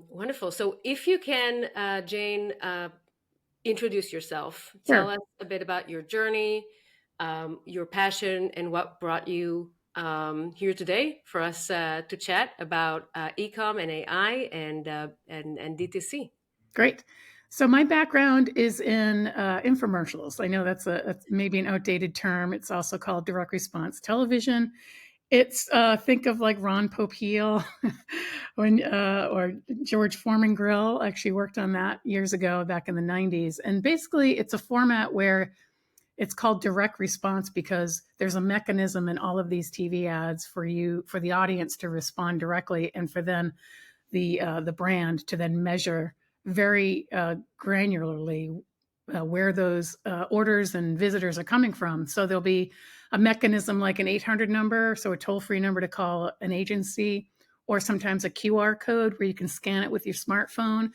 Wonderful. So if you can, Jane, introduce yourself. Tell Sure. us a bit about your journey, your passion, and what brought you here today for us to chat about ecom and AI and DTC. Great. So my background is in infomercials. I know that's maybe an outdated term. It's also called direct response television. It's think of like Ron Popeil or George Foreman Grill. Actually worked on that years ago, back in the 90s. And basically, it's a format where it's called direct response because there's a mechanism in all of these TV ads for the audience to respond directly, and for then the brand to then measure very granularly where those orders and visitors are coming from. So there'll be a mechanism like an 800 number, so a toll-free number to call an agency, or sometimes a QR code where you can scan it with your smartphone,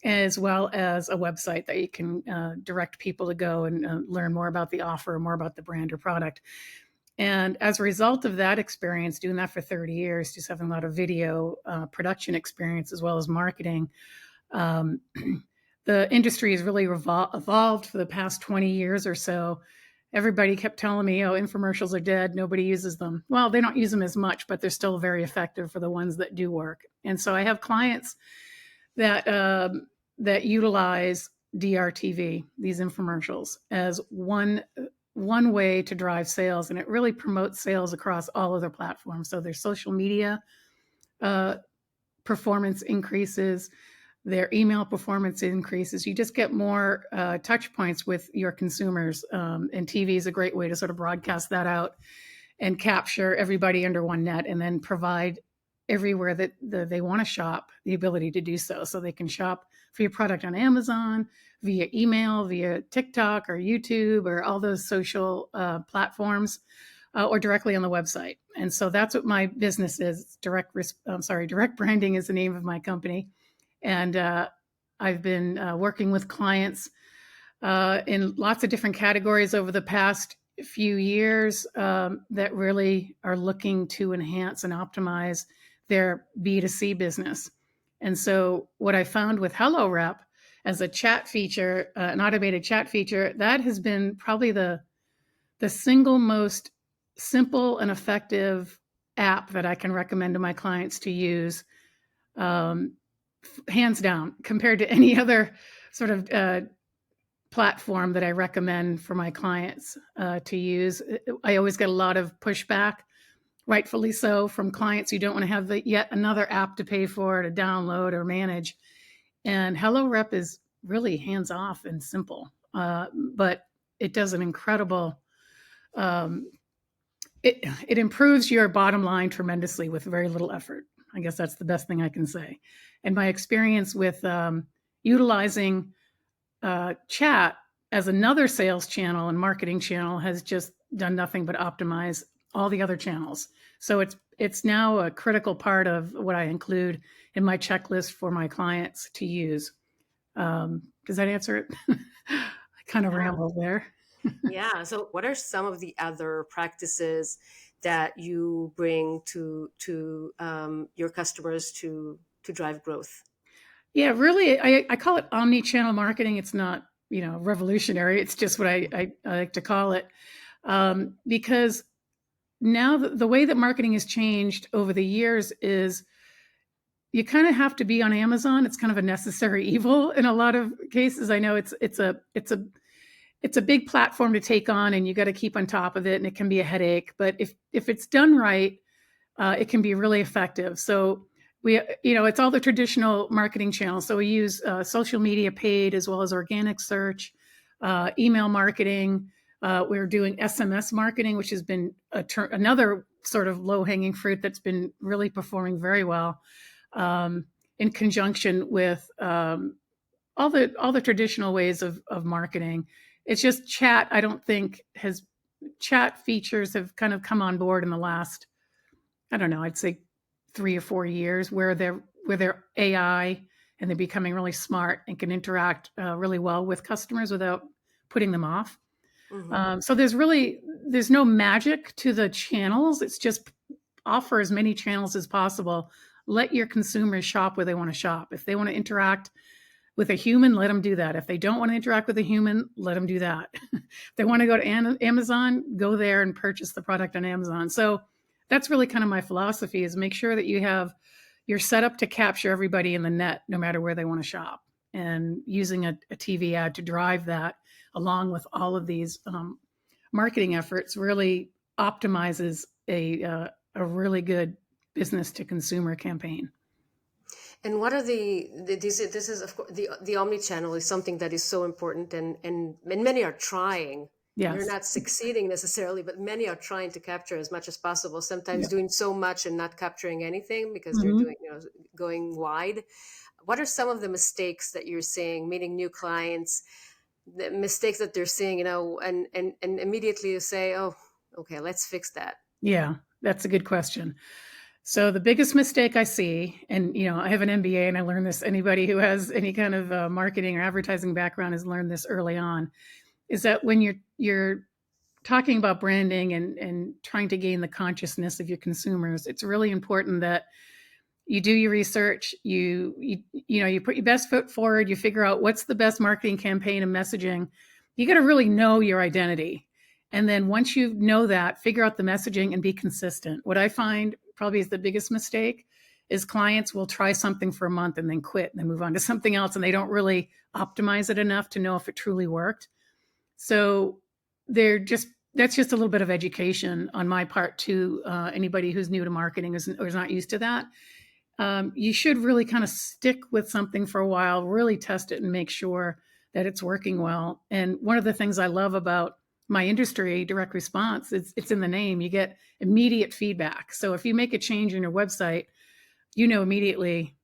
as well as a website that you can direct people to go and learn more about the offer, more about the brand or product. And as a result of that experience, doing that for 30 years, just having a lot of video production experience as well as marketing, um, the industry has really evolved for the past 20 years or so. Everybody kept telling me, oh, infomercials are dead. Nobody uses them. Well, they don't use them as much, but they're still very effective for the ones that do work. And so I have clients that utilize DRTV, these infomercials, as one way to drive sales, and it really promotes sales across all other platforms. So their social media performance increases, their email performance increases. You just get more touch points with your consumers, and TV is a great way to sort of broadcast that out and capture everybody under one net, and then provide everywhere that they want to shop the ability to do so. So they can shop for your product on Amazon, via email, via TikTok or YouTube or all those social platforms, or directly on the website. And so that's what my business is. Direct Branding is the name of my company. And I've been working with clients in lots of different categories over the past few years that really are looking to enhance and optimize their B2C business. And so what I found with HelloRep as a chat feature, an automated chat feature, that has been probably the single most simple and effective app that I can recommend to my clients to use, hands down, compared to any other sort of platform that I recommend for my clients to use. I always get a lot of pushback, rightfully so, from clients who don't want to have yet another app to pay for, to download or manage. And HelloRep is really hands off and simple, but it does an incredible. It improves your bottom line tremendously with very little effort. I guess that's the best thing I can say. And my experience with utilizing chat as another sales channel and marketing channel has just done nothing but optimize all the other channels. So it's now a critical part of what I include in my checklist for my clients to use. Does that answer it? I kind of Yeah. rambled there. Yeah. So what are some of the other practices that you bring to your customers to drive growth? Yeah, really, I call it omni-channel marketing. It's not, revolutionary. It's just what I like to call it, because now the way that marketing has changed over the years is you kind of have to be on Amazon. It's kind of a necessary evil in a lot of cases. I know it's a big platform to take on, and you got to keep on top of it, and it can be a headache. But if it's done right, it can be really effective. So it's all the traditional marketing channels. So we use social media paid as well as organic search, email marketing. We're doing SMS marketing, which has been another sort of low-hanging fruit that's been really performing very well, in conjunction with all the traditional ways of marketing. It's just chat. I don't think chat features have kind of come on board in the last, I don't know, I'd say 3 or 4 years, where they're AI and they're becoming really smart and can interact really well with customers without putting them off. Mm-hmm. So there's no magic to the channels. It's just offer as many channels as possible, let your consumers shop where they want to shop. If they want to interact with a human, let them do that. If they don't want to interact with a human, let them do that. If they want to go to Amazon, go there and purchase the product on Amazon. So that's really kind of my philosophy, is make sure that you're set up to capture everybody in the net, no matter where they want to shop, and using a TV ad to drive that along with all of these marketing efforts really optimizes a really good business to consumer campaign. And what are this is of course the omni-channel is something that is so important, and many are trying. They're Yes. not succeeding necessarily, but many are trying to capture as much as possible, sometimes Yeah. doing so much and not capturing anything because they're Mhm. doing, going wide. What are some of the mistakes that you're seeing meeting new clients, the mistakes that they're seeing, and immediately you say, oh, okay, let's fix that? Yeah, that's a good question. So the biggest mistake I see, and I have an MBA and I learned this, anybody who has any kind of marketing or advertising background has learned this early on, is that when you're talking about branding and trying to gain the consciousness of your consumers, it's really important that you do your research, you put your best foot forward, you figure out what's the best marketing campaign and messaging. You got to really know your identity. And then once you know that, figure out the messaging and be consistent. What I find probably is the biggest mistake is clients will try something for a month and then quit and then move on to something else, and they don't really optimize it enough to know if it truly worked. So that's just a little bit of education on my part to anybody who's new to marketing or is not used to that. You should really kind of stick with something for a while, really test it and make sure that it's working well. And one of the things I love about my industry, direct response, it's in the name. You get immediate feedback. So if you make a change in your website, you know immediately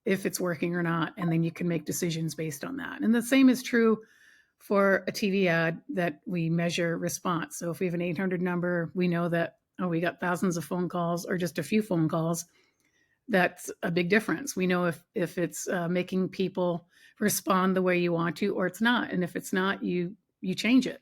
if it's working or not, and then you can make decisions based on that. And the same is true for a TV ad that we measure response. So if we have an 800 number, we know that, oh, we got thousands of phone calls or just a few phone calls. That's a big difference. We know if it's making people respond the way you want to, or it's not. And if it's not, you change it.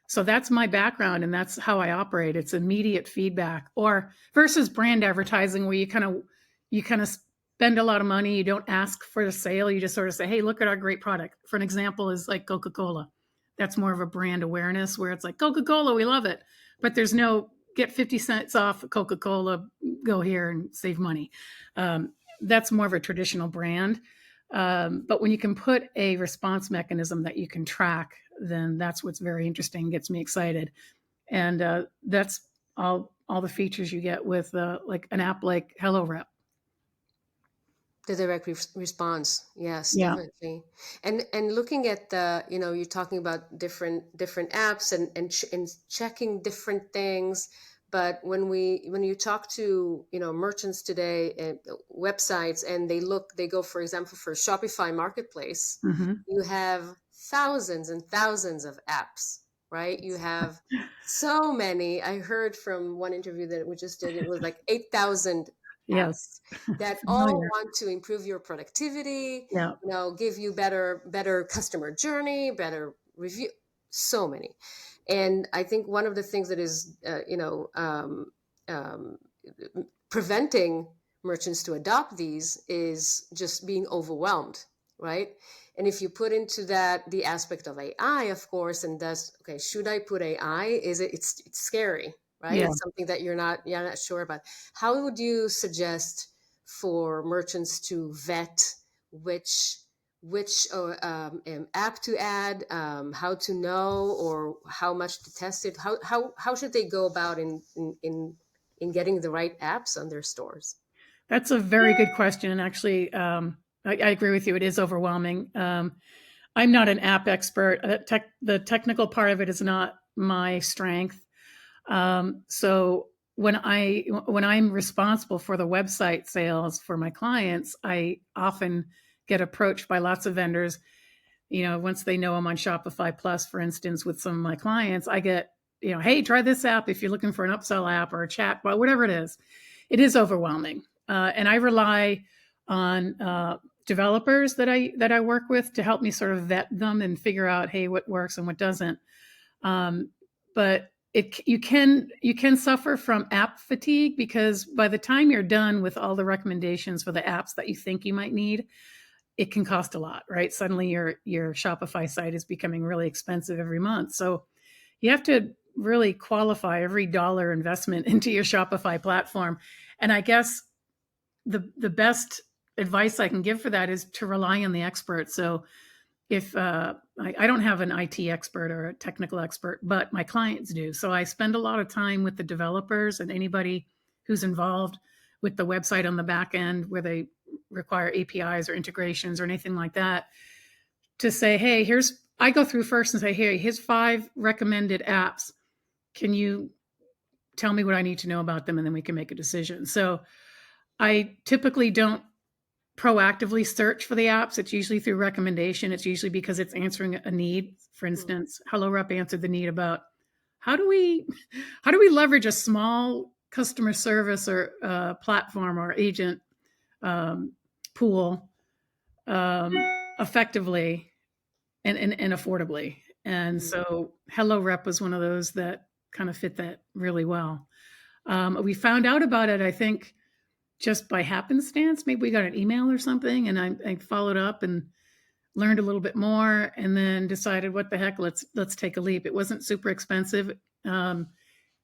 So that's my background, and that's how I operate. It's immediate feedback, or versus brand advertising, where you kind of spend a lot of money. You don't ask for a sale. You just sort of say, "Hey, look at our great product." For an example, is like Coca-Cola. That's more of a brand awareness, where it's like, Coca-Cola, we love it, but there's no get 50 cents off Coca-Cola, go here and save money. That's more of a traditional brand. But when you can put a response mechanism that you can track, then that's what's very interesting, gets me excited. And that's all the features you get with like an app like HelloRep. The direct response, yes, Yeah. definitely. And looking at the, you're talking about different apps and checking different things. But when you talk to merchants today and websites, and they go, for example, for Shopify marketplace, Mm-hmm. you have thousands and thousands of apps, right? You have so many. I heard from one interview that we just did, it was like 8,000 Yes. apps that all Familiar. want to improve your productivity, Yeah. give you better customer journey, better review, so many. And I think one of the things that is um, preventing merchants to adopt these is just being overwhelmed, right? And if you put into that the aspect of AI, of course, and that's okay, should I put AI? It's scary, right? Yeah. It's something that you're not sure about. How would you suggest for merchants to vet which app to add, how to know, or how much to test it? How should they go about in getting the right apps on their stores? That's a very good question. And actually, I agree with you. It is overwhelming. I'm not an app expert. The technical part of it is not my strength. So when I'm responsible for the website sales for my clients, I often get approached by lots of vendors. Once they know I'm on Shopify Plus, for instance, with some of my clients, I get, hey, try this app if you're looking for an upsell app or a chat, well, whatever it is. It is overwhelming, and I rely on developers that I work with to help me sort of vet them and figure out, hey, what works and what doesn't. But you can suffer from app fatigue, because by the time you're done with all the recommendations for the apps that you think you might need, it can cost a lot, right? Suddenly your Shopify site is becoming really expensive every month. So you have to really qualify every dollar investment into your Shopify platform. And I guess the best advice I can give for that is to rely on the experts. So if I don't have an IT expert or a technical expert, but my clients do. So I spend a lot of time with the developers and anybody who's involved with the website on the back end where they require APIs or integrations or anything like that, to say, hey, I go through first and say, hey, here's 5 recommended apps. Can you tell me what I need to know about them? And then we can make a decision. So I typically don't proactively search for the apps. It's usually through recommendation. It's usually because it's answering a need. For instance, HelloRep answered the need about how do we leverage a small customer service or platform or agent pool effectively and affordably. And so HelloRep was one of those that kind of fit that really well. We found out about it, I think, just by happenstance. Maybe we got an email or something, and I followed up and learned a little bit more, and then decided, what the heck, let's take a leap. It wasn't super expensive, and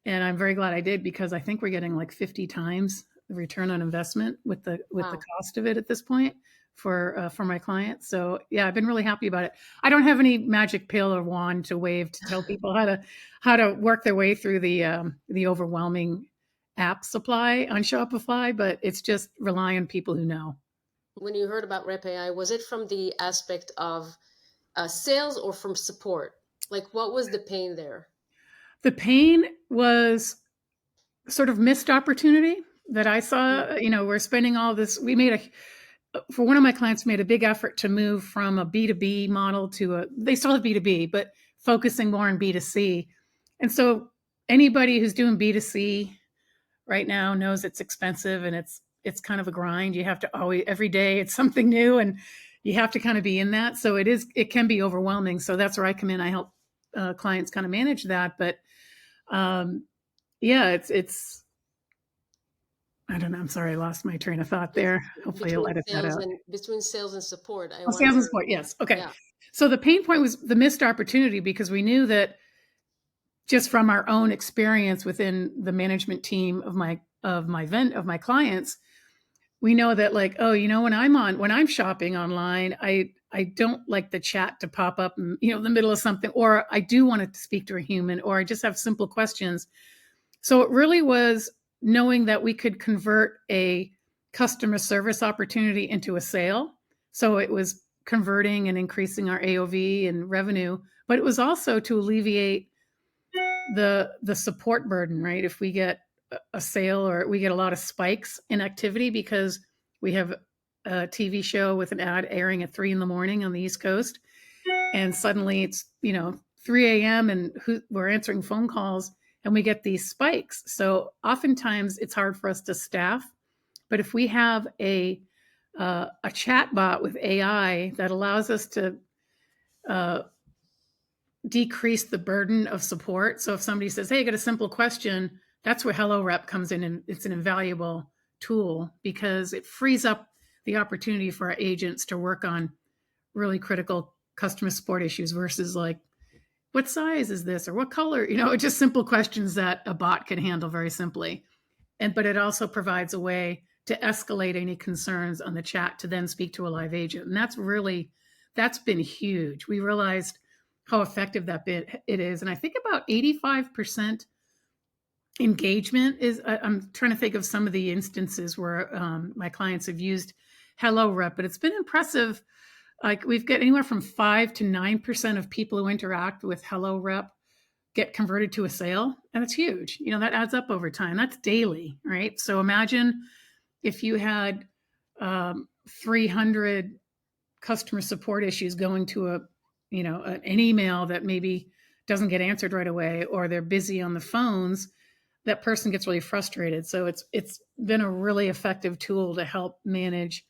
I'm very glad I did, because I think we're getting like 50 times the return on investment with the cost of it at this point for my clients. So yeah, I've been really happy about it. I don't have any magic pill or wand to wave to tell people how to work their way through the overwhelming app supply on Shopify, but it's just rely on people who know. When you heard about Rep AI, was it from the aspect of sales or from support? Like, what was the pain there? The pain was sort of missed opportunity that I saw. We're spending all this. For one of my clients, made a big effort to move from a B2B model to they still have B2B, but focusing more on B2C. And so anybody who's doing B2C right now knows it's expensive, and it's kind of a grind. You have to always, every day it's something new, and you have to kind of be in that. So it can be overwhelming. So that's where I come in. I help clients kind of manage that. But yeah, it's I don't know. I'm sorry, I lost my train of thought there. Hopefully you'll edit that out. Between sales and support, I Sales wonder. and support, yes. Okay. Yeah. So the pain point was the missed opportunity, because we knew that, just from our own experience within the management team of my clients, we know that, like, when I'm shopping online, I don't like the chat to pop up in the middle of something, or I do want to speak to a human, or I just have simple questions. So it really was knowing that we could convert a customer service opportunity into a sale. So it was converting and increasing our AOV and revenue, but it was also to alleviate the support burden, right? If we get a sale, or we get a lot of spikes in activity because we have a TV show with an ad airing at 3 a.m. on the East Coast, and suddenly it's 3 a.m. and we're answering phone calls, and we get these spikes. So oftentimes it's hard for us to staff. But if we have a chat bot with AI that allows us to decrease the burden of support. So if somebody says, hey, I got a simple question, that's where HelloRep comes in, and it's an invaluable tool, because it frees up the opportunity for our agents to work on really critical customer support issues, versus like, what size is this, or what color, just simple questions that a bot can handle very simply. But it also provides a way to escalate any concerns on the chat to then speak to a live agent. And that's been huge. We realized how effective it is. And I think about 85% engagement is, I'm trying to think of some of the instances where my clients have used HelloRep, but it's been impressive. Like, we've got anywhere from 5 to 9% of people who interact with HelloRep get converted to a sale. And it's huge. That adds up over time. That's daily, right? So imagine if you had 300 customer support issues going to an email that maybe doesn't get answered right away, or they're busy on the phones, that person gets really frustrated. So it's been a really effective tool to help manage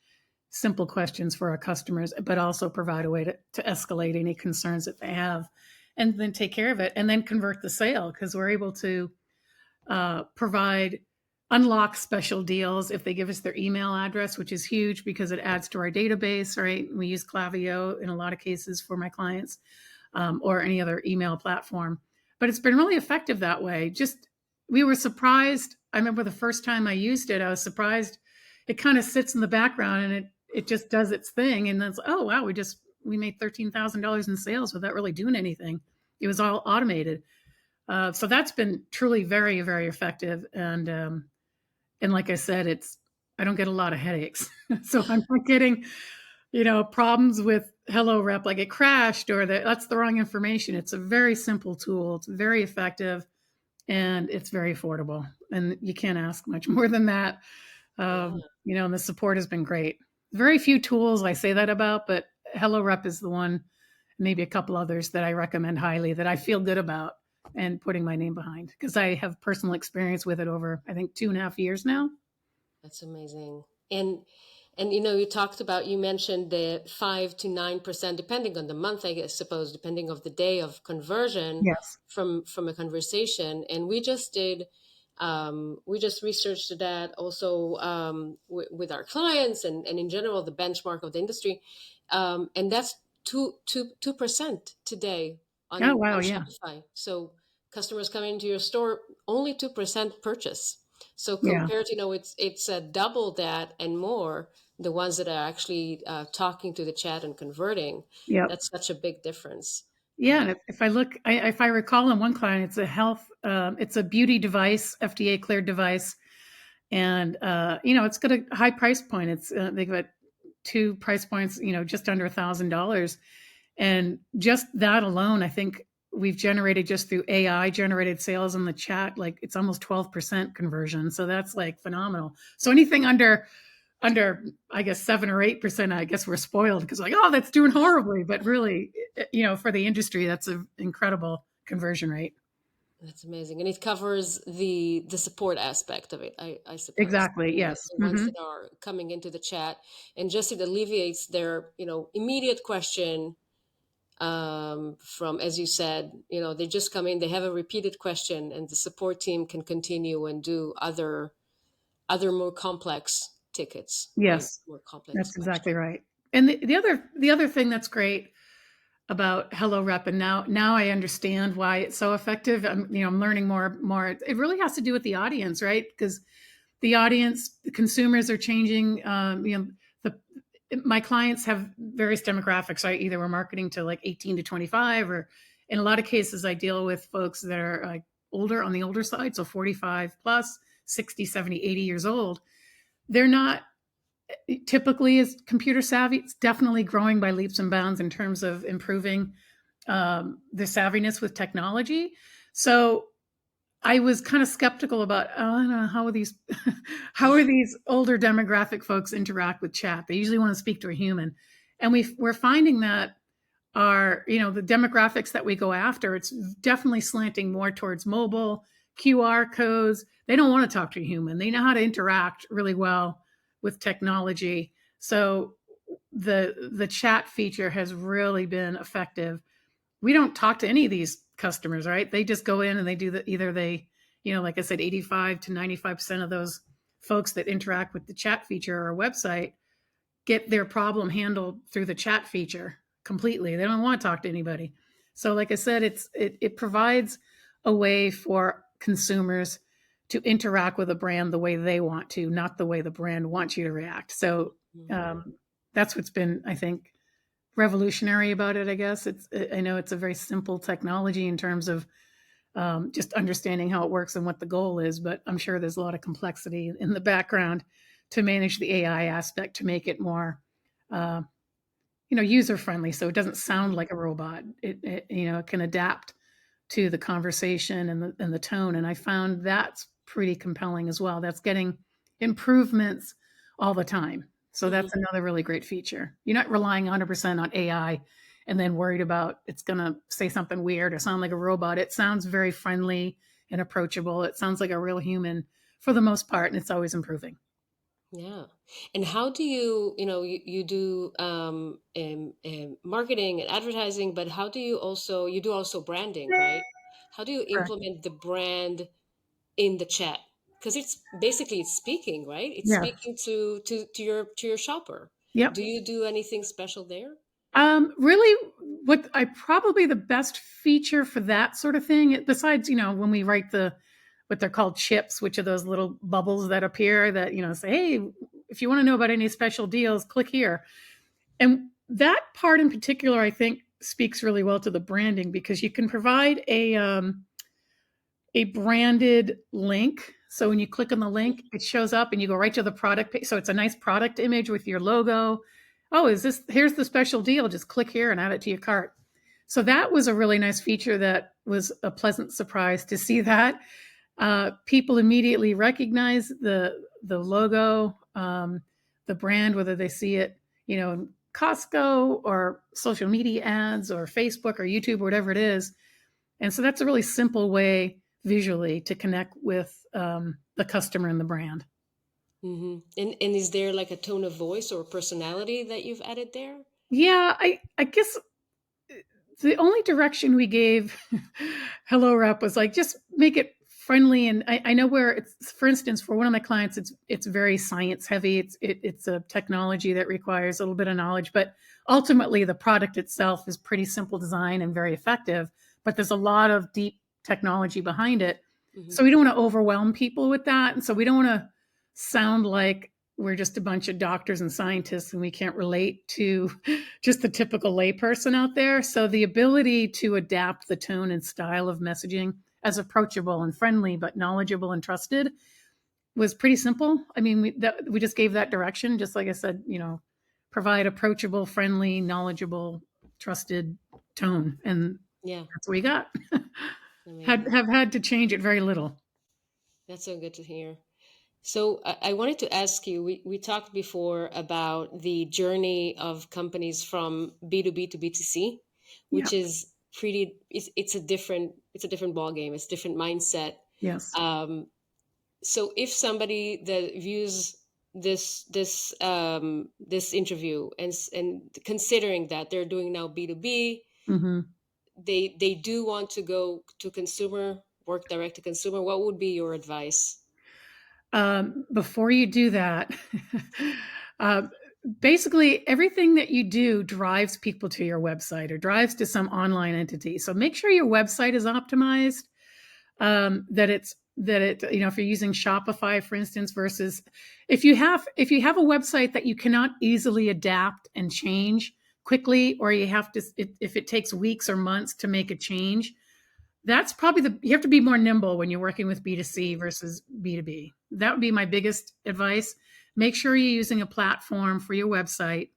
simple questions for our customers, but also provide a way to escalate any concerns that they have. and then take care of it and then convert the sale because we're able to provide unlock special deals if they give us their email address, which is huge because it adds to our database, right? We use Klaviyo in a lot of cases for my clients, or any other email platform. But it's been really effective that way. Just we were surprised. I remember the first time I used it, I was surprised. It kind of sits in the background and it just does its thing. And then it's, oh wow, we made $13,000 in sales without really doing anything. It was all automated. So that's been truly very, very effective. And like I said, I don't get a lot of headaches. So I'm not getting, problems with Hello Rep, like it crashed or that's the wrong information. It's a very simple tool. It's very effective and it's very affordable. And you can't ask much more than that. Yeah. And the support has been great. Very few tools I say that about, but Hello Rep is the one, maybe a couple others that I recommend highly that I feel good about and putting my name behind because I have personal experience with it over, I think, 2.5 years now. That's amazing. And you mentioned the 5 to 9%, depending on the month, I guess, suppose, depending of the day of conversion Yes. from a conversation. And we just researched that also with our clients and in general the benchmark of the industry, and that's 2% today Oh, on wow. Yeah. Shopify. So customers coming into your store, only 2% purchase. So Yeah. compared, it's double that and more, the ones that are actually talking to the chat and converting. Yep. That's such a big difference. Yeah. And if I look, if I recall on one client, it's a beauty device, FDA cleared device. And, it's got a high price point. They've got 2 price points, just under $1,000. And just that alone, I think we've generated just through AI generated sales in the chat, like it's almost 12% conversion. So that's like phenomenal. So anything under, I guess 7 or 8%, I guess we're spoiled because like, oh, that's doing horribly. But really, for the industry, that's an incredible conversion rate. That's amazing, and it covers the support aspect of it. I suppose Exactly. Yes. the ones that are coming into the chat, and just it alleviates their immediate question from, as you said, they just come in, they have a repeated question, and the support team can continue and do other more complex tickets, right? Yes. More complex That's exactly questions. right. And the other thing that's great about Hello Rep, and now I understand why it's so effective. I'm learning more. It really has to do with the audience, right? Because the audience, the consumers are changing. The my clients have various demographics. I either we're marketing to like 18 to 25, or in a lot of cases, I deal with folks that are like older, on the older side, so 45 plus, 60, 70, 80 years old. They're not typically as computer savvy. It's definitely growing by leaps and bounds in terms of improving the savviness with technology. So I was kind of skeptical about, oh, I don't know, how are these how are these older demographic folks interact with chat? They usually want to speak to a human. And we're finding that the demographics that we go after, it's definitely slanting more towards mobile, QR codes. They don't want to talk to a human. They know how to interact really well with technology. So the chat feature has really been effective. We don't talk to any of these customers, right? They just go in and they do like I said, 85 to 95% of those folks that interact with the chat feature or website get their problem handled through the chat feature completely. They don't want to talk to anybody. So like I said, it provides a way for consumers to interact with a brand the way they want to, not the way the brand wants you to react. So that's what's been, I think, revolutionary about it. I guess I know it's a very simple technology in terms of just understanding how it works and what the goal is, but I'm sure there's a lot of complexity in the background to manage the AI aspect to make it more user friendly, so it doesn't sound like a robot. It can adapt to the conversation and the tone, and I found that's pretty compelling as well. That's getting improvements all the time. So Mhm. that's another really great feature. You're not relying 100% on AI and then worried about it's going to say something weird or sound like a robot. It sounds very friendly and approachable. It sounds like a real human for the most part, and it's always improving. Yeah. And how do you, you do marketing and advertising, but how do you also, you do also branding, right? How do you Correct. implement the brand in the chat? Because it's basically it's speaking, right? It's Yeah. speaking to your shopper. Yep. Do you do anything special there? Really, what I probably the best feature for that sort of thing, besides, when we write what they're called chips, which are those little bubbles that appear that, say, hey, if you want to know about any special deals, click here. And that part in particular, I think, speaks really well to the branding because you can provide a branded link. So when you click on the link, it shows up and you go right to the product page. So it's a nice product image with your logo. Oh, here's the special deal. Just click here and add it to your cart. So that was a really nice feature that was a pleasant surprise to see that. People immediately recognize the logo, the brand, whether they see it, in Costco or social media ads or Facebook or YouTube or whatever it is. And so that's a really simple way visually to connect with the customer and the brand. And is there like a tone of voice or personality that you've added there? Yeah, I guess the only direction we gave Hello Rep was like just make it friendly. And I know where it's, for instance, for one of my clients, it's very science heavy. It's a technology that requires a little bit of knowledge, but ultimately the product itself is pretty simple design and very effective. But there's a lot of deep technology behind it. Hmm. So we don't want to overwhelm people with that. And so we don't want to sound like we're just a bunch of doctors and scientists and we can't relate to just the typical layperson out there. So the ability to adapt the tone and style of messaging as approachable and friendly, but knowledgeable and trusted was pretty simple. I mean, we just gave that direction, just like I said, provide approachable, friendly, knowledgeable, trusted tone. And Yeah, that's what we got. amazing. Have had to change it very little. That's so good to hear. So I wanted to ask you, we talked before about the journey of companies from B2B to B2C, Yeah. which is it's a different ball game. It's a different mindset. Yes. Um, so if somebody that views this interview and considering that they're doing now B2B, Hmm. they do want to go to consumer, work direct to consumer, what would be your advice? Before you do that, uh, basically everything that you do drives people to your website or drives to some online entity. So make sure your website is optimized. If you're using Shopify, for instance, versus if you have a website that you cannot easily adapt and change quickly, or if it takes weeks or months to make a change, that's probably you have to be more nimble when you're working with B2C versus B2B. That would be my biggest advice. Make sure you're using a platform for your website.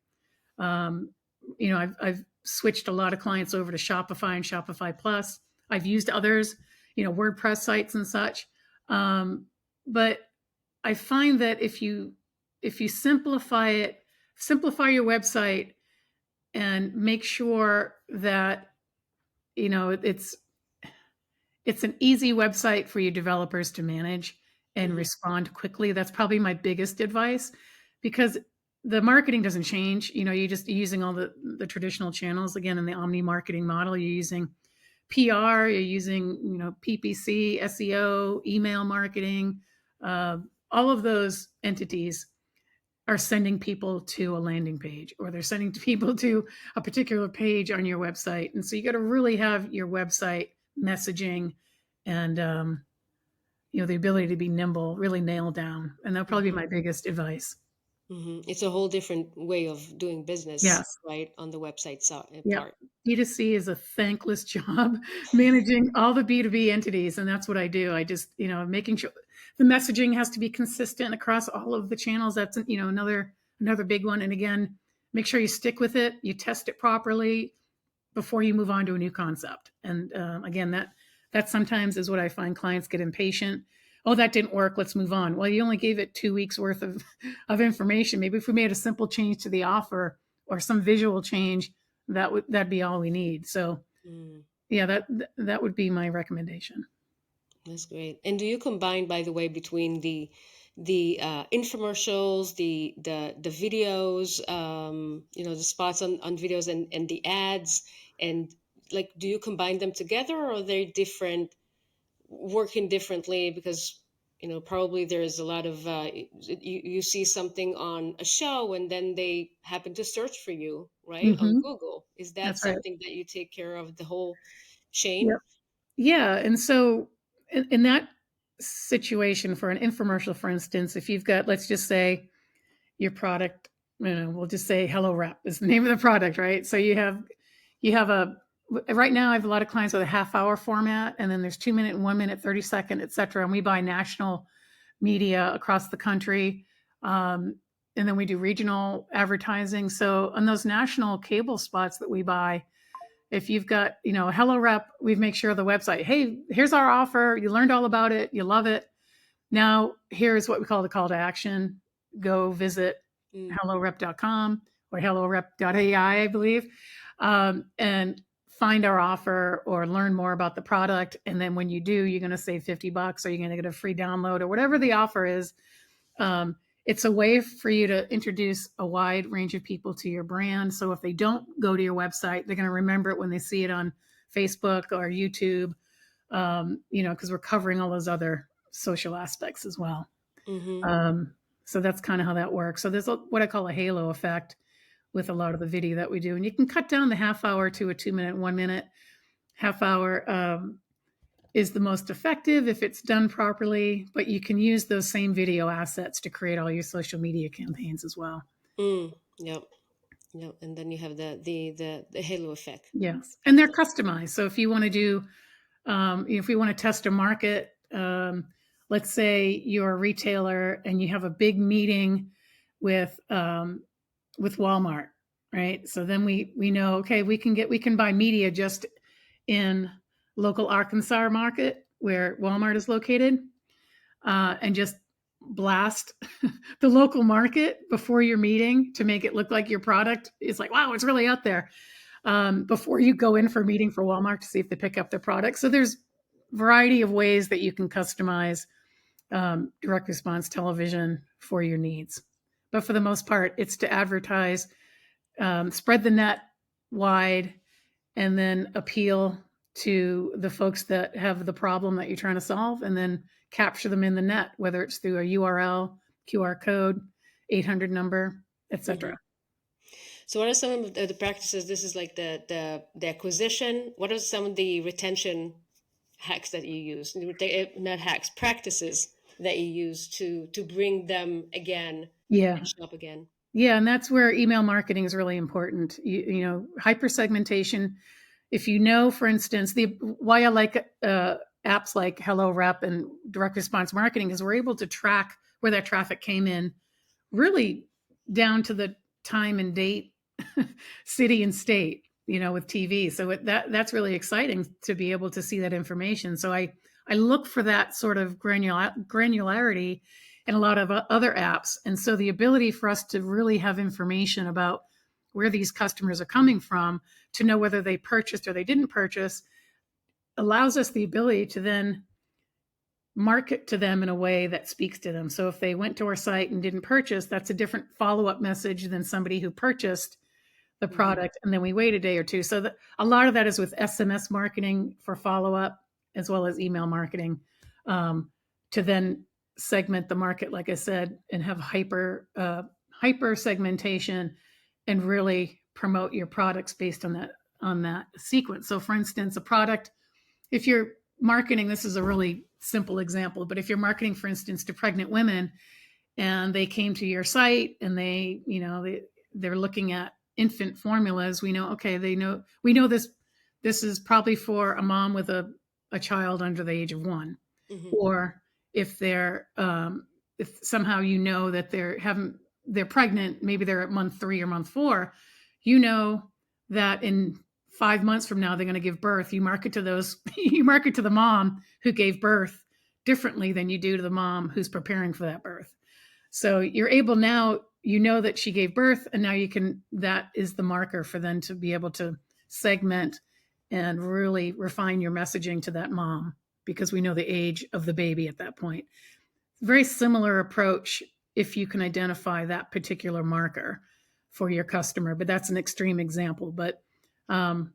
Um, I've switched a lot of clients over to Shopify and Shopify Plus. I've used others, WordPress sites and such. But I find that if you simplify your website and make sure that it's an easy website for your developers to manage and Hmm. respond quickly. That's probably my biggest advice because the marketing doesn't change. You're using all the traditional channels again in the omni marketing model. You're using PR, you're using PPC, SEO, email marketing. Uh, all of those entities are sending people to a landing page or they're sending people to a particular page on your website. And so you got to really have your website messaging and the ability to be nimble really nailed down. And that'll probably be my biggest advice. It's a whole different way of doing business, Yes. right, on the website Yep. part. B2C is a thankless job managing all the B2B entities. And that's what I do. I just, making sure the messaging has to be consistent across all of the channels. That's, another big one. And again, make sure you stick with it. You test it properly before you move on to a new concept. And again, that sometimes is what I find clients get impatient. Oh, that didn't work. Let's move on. Well, you only gave it 2 weeks worth of information. Maybe if we made a simple change to the offer or some visual change, that'd be all we need. So Mm, yeah, that would be my recommendation. that's great. And do you combine, by the way, between the the infomercials, the videos, the spots on videos and the ads, and like, do you combine them together, or are they different, working differently? Because probably there's a lot of you see something on a show and then they happen to search for you, right, on Hmm. Google. Is that That's right. something that you take care of, the whole chain? Yep. Yeah. And so in that situation for an infomercial, for instance, if you've got, let's just say your product, we'll just say Hello Rep is the name of the product, right? So you have right now I have a lot of clients with a half hour format, and then there's 2 minute and 1 minute, 30-second, et cetera. And we buy national media across the country. And then we do regional advertising. So on those national cable spots that we buy, if you've got, a Hello Rep, we make sure the website, hey, here's our offer. You learned all about it. You love it. Now, here's what we call the call to action. Go visit Mm, hellorep.com or hellorep.ai, I believe, and find our offer or learn more about the product. And then when you do, you're going to save $50 or you're going to get a free download or whatever the offer is. Um, it's a way for you to introduce a wide range of people to your brand. So if they don't go to your website, they're going to remember it when they see it on Facebook or YouTube, because we're covering all those other social aspects as well. mm-hmm. Um, so that's kind of how that works. So there's what I call a halo effect with a lot of the video that we do. And you can cut down the half hour to a 2 minute, 1 minute. Half hour is the most effective if it's done properly, but you can use those same video assets to create all your social media campaigns as well. Yep. Yep. And then you have the halo effect. Yes. And they're customized. So if you want to do, if we want to test a market, let's say you're a retailer and you have a big meeting with Walmart, right? So then we know, okay, we can buy media just in local Arkansas market where Walmart is located, and just blast the local market before your meeting to make it look like your product is like, wow, it's really out there, before you go in for a meeting for Walmart to see if they pick up their product. So there's a variety of ways that you can customize direct response television for your needs. But for the most part, it's to advertise, spread the net wide, and then appeal to the folks that have the problem that you're trying to solve, and then capture them in the net, whether it's through a URL, QR code, 800 number, Mm-hmm. etc. So what are some of the practices? This is like the acquisition. What are some of the retention hacks that you use? Not hacks, practices that you use to bring them again Yeah. and shop again. Yeah, and that's where email marketing is really important. Hyper segmentation. If you know, for instance, the why I like apps like Hello Rep and direct response marketing is we're able to track where that traffic came in, really down to the time and date, city and state. With TV, so that's really exciting to be able to see that information. So I look for that sort of granularity in a lot of other apps. And so the ability for us to really have information about where these customers are coming from, to know whether they purchased or they didn't purchase, allows us the ability to then market to them in a way that speaks to them. So if they went to our site and didn't purchase, that's a different follow-up message than somebody who purchased the Mm-hmm. product and then we wait a day or two. So a lot of that is with SMS marketing for follow-up, as well as email marketing, to then segment the market, like I said, and have hyper segmentation and really promote your products based on that sequence. So for instance, a product, if you're marketing, this is a really simple example, but if you're marketing, for instance, to pregnant women and they came to your site and they're looking at infant formulas, we know, okay, we know this is probably for a mom with a child under the age of 1. Mm-hmm. Or if if somehow that they're pregnant, maybe they're at month 3 or month 4, that in 5 months from now they're going to give birth. You market to the mom who gave birth differently than you do to the mom who's preparing for that birth. So you're able now, that she gave birth, and now that is the marker for them to be able to segment and really refine your messaging to that mom, because we know the age of the baby at that point. very similar approach if you can identify that particular marker for your customer, but that's an extreme example. But um,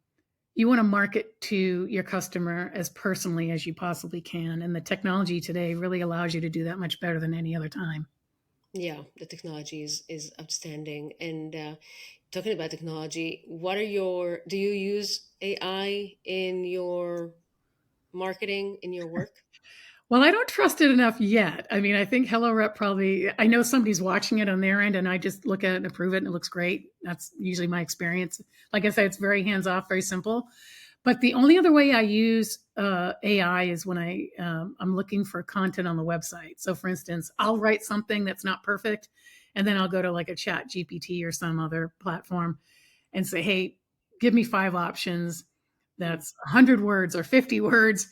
you want to market to your customer as personally as you possibly can. And the technology today really allows you to do that much better than any other time. Yeah, the technology is outstanding. And talking about technology, what are your, do you use AI in your marketing, in your work? Well, I don't trust it enough yet. I mean, I think HelloRep probably, I know somebody's watching it on their end and I just look at it and approve it and it looks great. That's usually my experience. Like I said, it's very hands off, very simple. But the only other way I use AI is when I'm looking for content on the website. So, for instance, I'll write something that's not perfect, and then I'll go to like a Chat GPT or some other platform and say, "Hey, give me 5 options. Mm. That's 100 words or 50 words."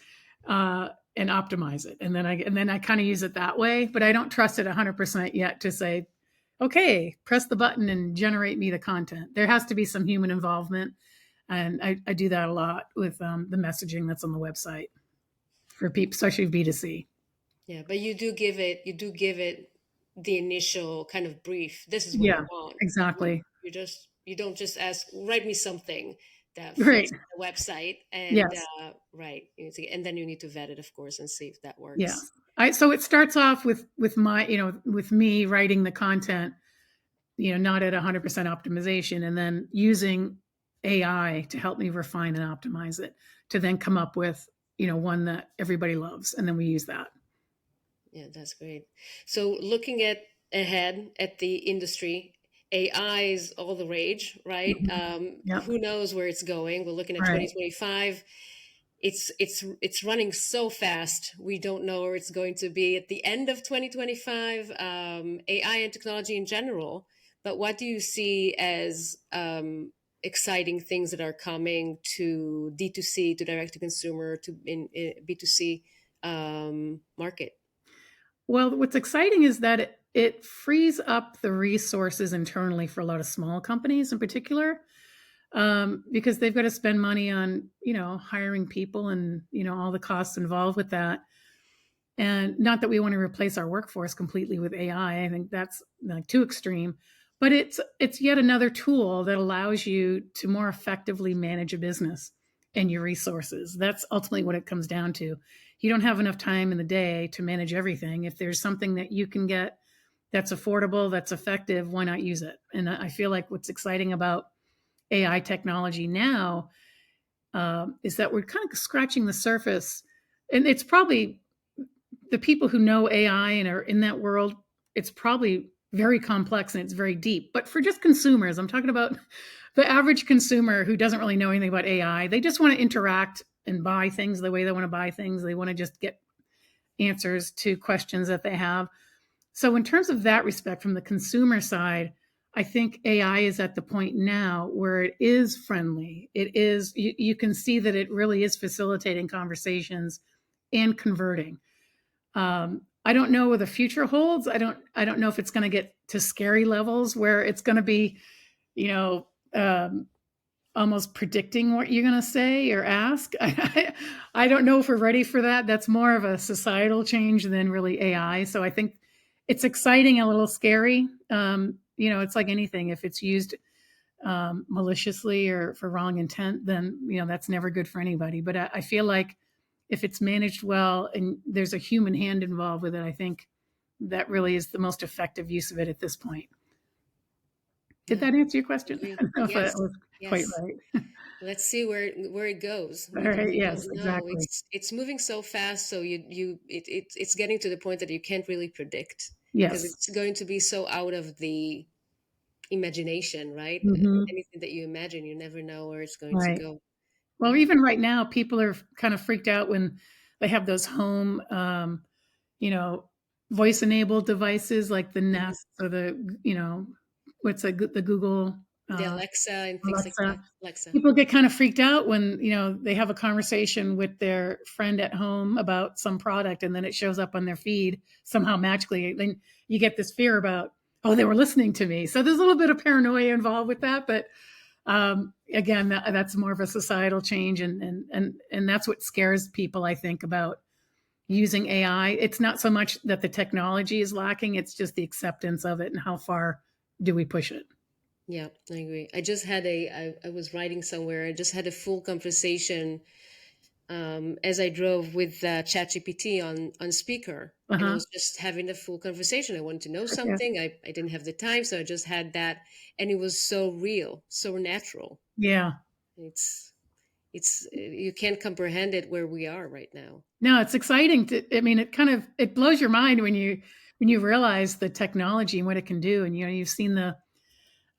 And optimize it. And then I kind of use it that way, but I don't trust it 100% yet to say, okay, press the button and generate me the content. There has to be some human involvement, and I do that a lot with the messaging that's on the website for people, especially B2C. Yeah, but you do give it the initial kind of brief. This is what I Yeah, want. exactly. You don't just ask, write me something that Right. fits the website, and Yes. right, and then you need to vet it, of course, and see if that works. Yes. So it starts off with my, with me writing the content, not at 100% optimization, and then using AI to help me refine and optimize it to then come up with, one that everybody loves. And then we use that. Yeah, that's great. So looking at ahead at the industry, AI is all the rage, right? Mhm. Yep. Who knows where it's going? We're looking at Right. 2025. It's running so fast. We don't know where it's going to be at the end of 2025. AI and technology in general. But what do you see as exciting things that are coming to D2C, to direct to consumer, to in B2C market? Well, what's exciting is that it frees up the resources internally for a lot of small companies in particular, because they've got to spend money on, hiring people and, all the costs involved with that. And not that we want to replace our workforce completely with AI. I think that's like too extreme. But it's yet another tool that allows you to more effectively manage a business and your resources. That's ultimately what it comes down to. You don't have enough time in the day to manage everything. If there's something that you can get that's affordable, that's effective, why not use it? And I feel like what's exciting about AI technology now is that we're kind of scratching the surface. And it's probably the people who know AI and are in that world, it's probably very complex and it's very deep. But for just consumers, I'm talking about the average consumer who doesn't really know anything about AI. They just want to interact and buy things the way they want to buy things. They want to just get answers to questions that they have. So, in terms of that respect, from the consumer side, I think AI is at the point now where it is friendly. It is, you can see that it really is facilitating conversations and converting. I don't know what the future holds. I don't know if it's going to get to scary levels where it's going to be, you know, um, almost predicting what you're going to say or ask. I don't know if we're ready for that. That's more of a societal change than really AI. So I think it's exciting, a little scary. It's like anything. If it's used maliciously or for wrong intent, then that's never good for anybody. But I feel like if it's managed well and there's a human hand involved with it, I think that really is the most effective use of it at this point. Did Yeah, that answer your I question? I agree. don't know if that Yes, was quite yes. right. Let's see where it goes. All We right. we don't Yes, know. exactly. It's moving so fast, so it's getting to the point that you can't really predict because Yes. it's going to be so out of the imagination, right? Hmm. Anything that you imagine, you never know where it's going to Right. go. Well, Yeah. even right now, people are kind of freaked out when they have those home, you know, voice enabled devices like the Mhm. Nest or what's the Google The uh, Alexa and things like Alexa. that. Alexa. People get kind of freaked out when they have a conversation with their friend at home about some product, and then it shows up on their feed somehow magically. Then you get this fear about, oh, they were listening to me. So there's a little bit of paranoia involved with that, but again, that's more of a societal change, and that's what scares people, I think, about using AI. It's not so much that the technology is lacking, it's just the acceptance of it and how far do we push it. Yeah, I agree. I was writing somewhere. I just had a full conversation as I drove with ChatGPT on speaker, and I Uh-huh. was just having a full conversation. I wanted to know Yeah. something. I didn't have the time, so I just had that, and it was so real, so natural. Yeah. It's it's you can't comprehend it where we are right now. No, it's exciting to, I mean, it kind of, it blows your mind when you realize the technology and what it can do. And, you've seen the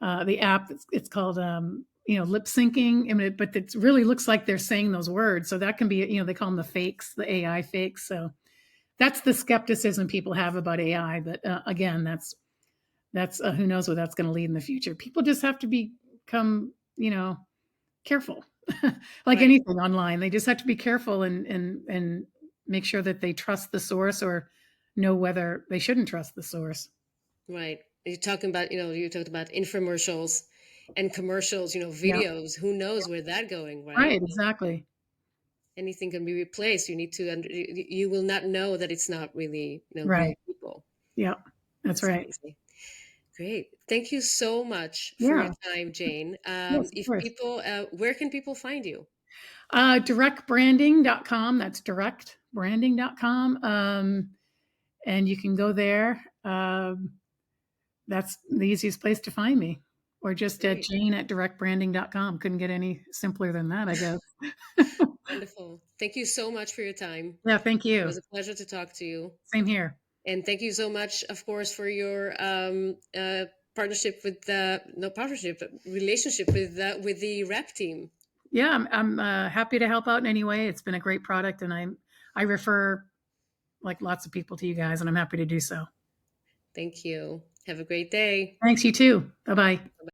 app, it's called, lip syncing. I mean, but it really looks like they're saying those words. So that can be, they call them the fakes, the AI fakes. So that's the skepticism people have about AI. But again, that's who knows where that's going to lead in the future. People just have to become, careful. Like Right, anything online, they just have to be careful and make sure that they trust the source or know whether they shouldn't trust the source. right. You're talking about, you talked about infomercials and commercials, Yeah, videos. Who knows where that going, right? right, exactly. Anything can be replaced. You need to, you will not know that it's not really, real Right. people. Yeah, that's That's right. crazy. Great. Thank you so much for your Yeah. time, Jane. Yes, of If course. people, where can people find you? Directbranding.com. That's directbranding.com. And you can go there. That's the easiest place to find me. Or just at Great. Jane at directbranding.com. Couldn't get any simpler than that, I guess. Wonderful. Thank you so much for your time. Yeah, thank It you. was a pleasure to talk to you. Same here. And thank you so much, of course, for your partnership with the, no partnership, but relationship with the rep team. Yeah, I'm happy to help out in any way. It's been a great product, and I refer like lots of people to you guys, and I'm happy to do so. Thank you. Have a great day. Thanks, you too. Bye bye. Bye.